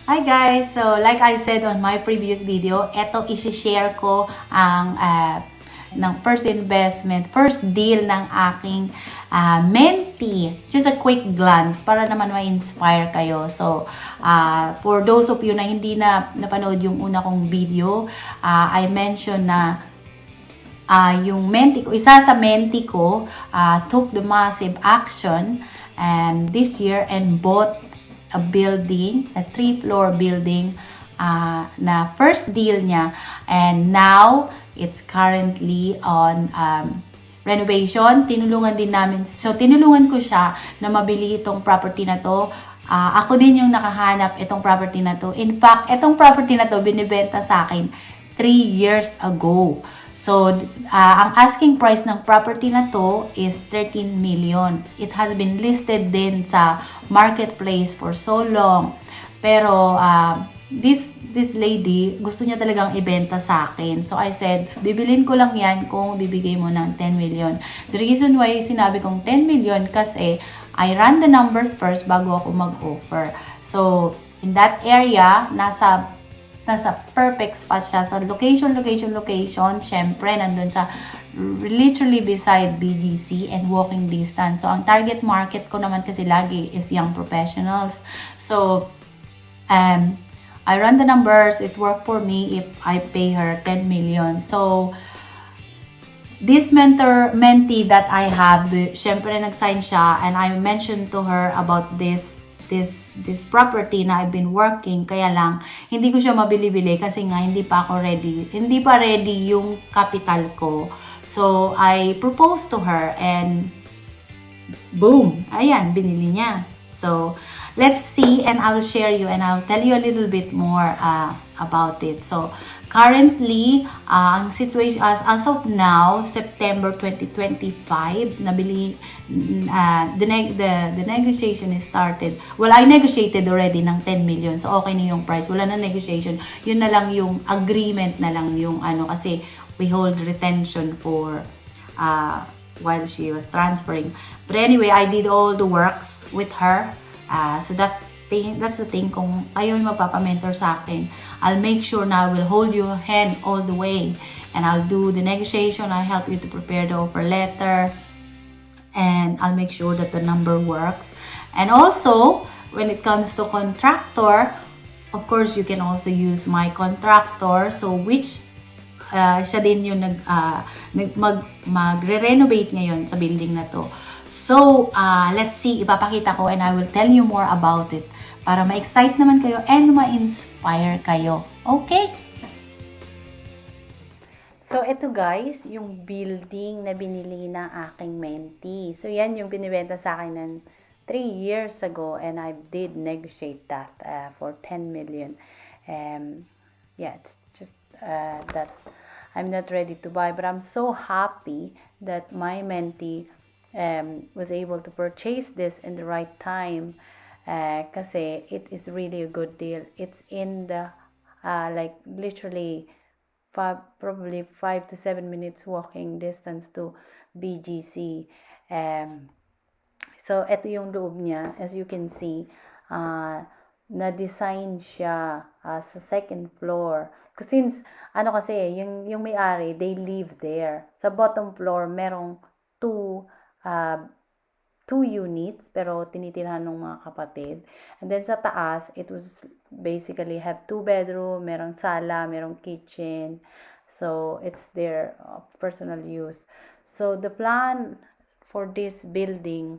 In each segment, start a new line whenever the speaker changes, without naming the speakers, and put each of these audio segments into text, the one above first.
Hi guys! So like I said on my previous video, eto isi-share ko ang ng first investment, first deal ng aking mentee. Just a quick glance para naman ma-inspire kayo. So for those of you na hindi na napanood yung una kong video, I mentioned na yung mentee ko, isa sa mentee ko took the massive action this year and bought a building, a 3-floor building na first deal niya, and now it's currently on renovation. Tinulungan din namin, so tinulungan ko siya na mabili itong property na to. Ako din yung nakahanap itong property na to. In fact, itong property na to binibenta sa akin 3 years ago. So, ang asking price ng property na to is 13 million. It has been listed din sa marketplace for so long. Pero, this lady, gusto niya talagang ibenta sa akin. So, I said, bibilin ko lang yan kung bibigay mo ng 10 million. The reason why sinabi kong 10 million kasi I ran the numbers first bago ako mag-offer. So, in that area, nasa perfect spot siya sa location. Syempre, nandun sa literally beside BGC and walking distance. So, ang target market ko naman kasi lagi is young professionals. So, I run the numbers. It worked for me if I pay her 10 million. So, this mentee that I have, syempre nag-sign siya, and I mentioned to her about this property na I've been working, kaya lang hindi ko siya mabili-bili kasi nga hindi pa ready yung capital ko. So I proposed to her and boom, ayan, binili niya. So let's see, and I will share you and I'll tell you a little bit more about it. So currently, ang situation as of now, September 2025, nabili the negotiation is started. Well, I negotiated already ng 10 million. So okay na yung price. Wala na negotiation. Yun na lang yung agreement na lang yung kasi we hold retention for while she was transferring. But anyway, I did all the works with her. So that's the thing. Kung kayo yung magpapamentor sa akin, I'll make sure na I will hold your hand all the way. And I'll do the negotiation. I'll help you to prepare the offer letter. And I'll make sure that the number works. And also, when it comes to contractor, of course, you can also use my contractor. So, which siya din yung magre-renovate ngayon sa building na to. So, let's see. Ipapakita ko and I will tell you more about it para ma-excite naman kayo and ma-inspire kayo. Okay? So, ito guys, yung building na binili ng aking mentee. So, yan yung binibenta sa akin ng 3 years ago and I did negotiate that for 10 million. Yeah, it's just that I'm not ready to buy, but I'm so happy that my mentee was able to purchase this in the right time. Kasi it is really a good deal. It's in the like literally probably 5 to 7 minutes walking distance to BGC. So ito yung loob niya, as you can see, na-design siya sa second floor. Since kasi yung may-ari, they live there. Sa bottom floor merong two units, pero tinitirahan ng mga kapatid. And then sa taas, it was basically have 2 bedroom, merong sala, merong kitchen. So, it's their personal use. So, the plan for this building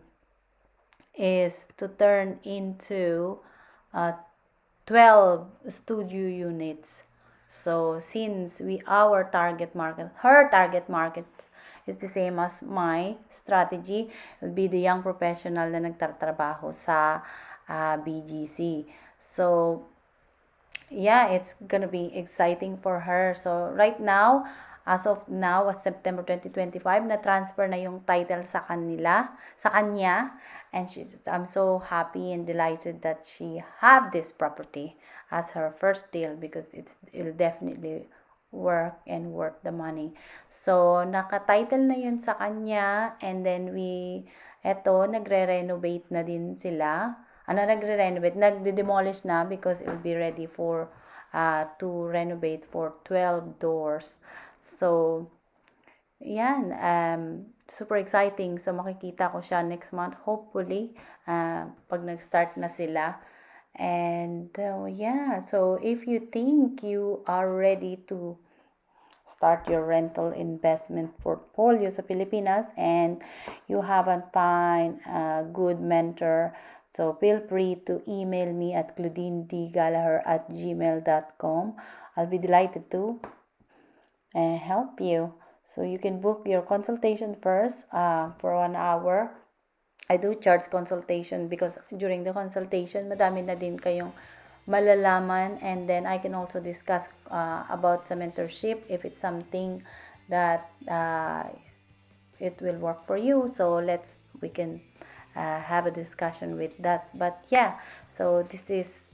is to turn into 12 studio units. So, since her target market is the same as my strategy, it will be the young professional na nagtatrabaho sa BGC. So, yeah, it's gonna be exciting for her. So, right now, as of now, September 2025, na-transfer na yung title sa kanya. And I'm so happy and delighted that she have this property as her first deal because it'll definitely work and worth the money. So, naka-title na yun sa kanya, and then nagre-renovate na din sila. nagre-renovate, nagde-demolish na because it will be ready for to renovate for 12 doors. So, yan, super exciting. So, makikita ko siya next month, hopefully, pag nag-start na sila. And, yeah, so if you think you are ready to start your rental investment portfolio sa Pilipinas and you haven't find a good mentor, so feel free to email me at claudinedgallagher@gmail.com. I'll be delighted to help you. So you can book your consultation first for 1 hour. I do charge consultation because during the consultation, madami na din kayong malalaman, and then I can also discuss about sa mentorship if it's something that it will work for you. So we can have a discussion with that. But yeah, so this is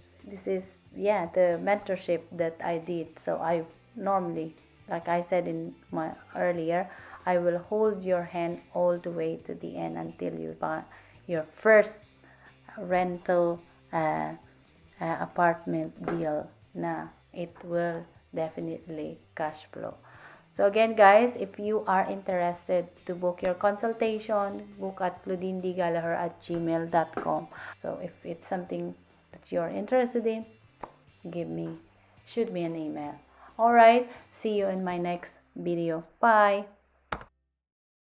the mentorship that I did. So I normally, like I said in my earlier, I will hold your hand all the way to the end until you buy your first rental apartment deal na it will definitely cash flow. So again, guys, if you are interested to book your consultation, book at claudinedgallagher@gmail.com. So if it's something that you're interested in, shoot me an email. Alright, see you in my next video. Bye!